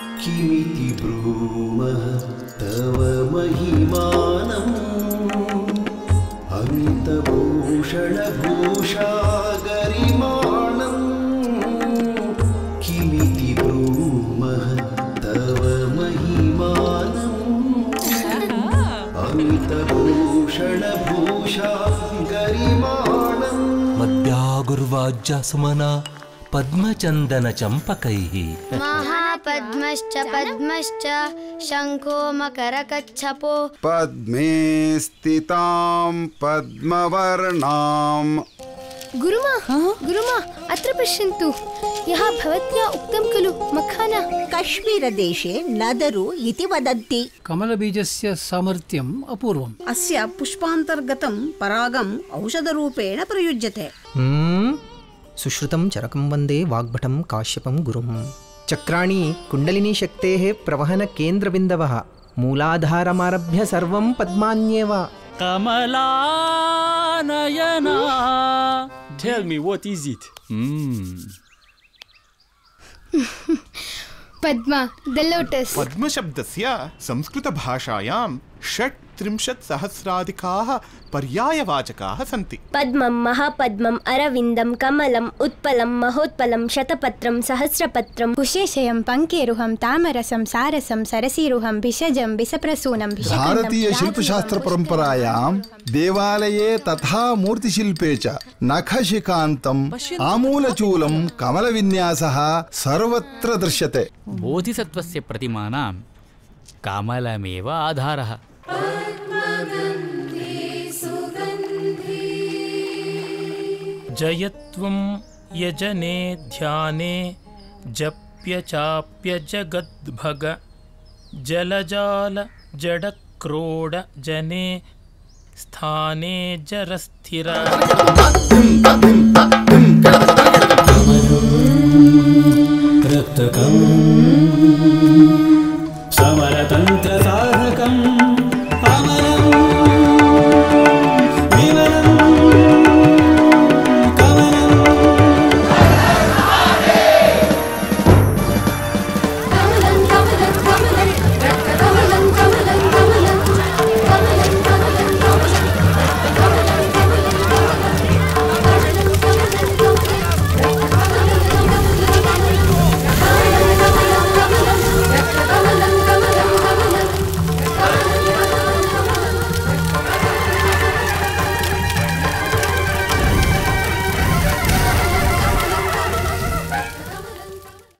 किमिति ब्रूमः तव महिमानम् अमितभूषणभूषा गरिमाणम् किमिति ब्रूमः तव महिमानम् अमितभूषणभूषा गरिमाणम् मद्यागुर्वाज्य सुमना पद्मचंदन चंपकैः महापद्मश्च पद्मश्च शंखो मकरकच्छपो पद्मे स्थितां पद्मवर्णाम्। गुरुमा अत्र पश्यन्तु, यः भवत्या उक्तं खलु मखाना। काश्मीरदेशे नदरु इति वदन्ति। कमलबीजस्य सामर्थ्यम् अपूर्वम्। अस्य पुष्पान्तर्गतं परागम् औषधरूपेण प्रयुज्यते। सुश्रुतं चरकं वन्दे वाग्भटं काश्यपं गुरुं। चक्राणि कुण्डलिनी शक्तेः प्रवहनकेन्द्रबिन्दवः, मूलाधारमारभ्य सर्वं पद्मान्येव। कमलानयना, tell me what is it? Padma, the lotus. पद्म शब्दस्य संस्कृत भाषायां 36,000 पर्यायवाचकाः सन्ति। पद्मं, महापद्मं, अरविन्दं, कमलम्, उत्पलं, महोत्पलं, शतपत्रं, सहस्रपत्रं, कुशेशयं, पङ्केरुहं, तामरसं, सारसं, सरसीरुहं, भिषजं, बिसप्रसूनं, भारतीय शिल्पशास्त्र परंपरायां देवालये तथा मूर्तिशिल्पे च नखशिकान्तम्, आमूलचूलं, कमलविन्यासः सर्वत्र दृश्यते। बोधिसत्त्वस्य प्रतिमानां कमलमेव आधारः। जयत्वं यजने ध्याने जप्य चाप्य जगद्भग जलजाल जडक्रोड जने स्थाने जरस्थिरा।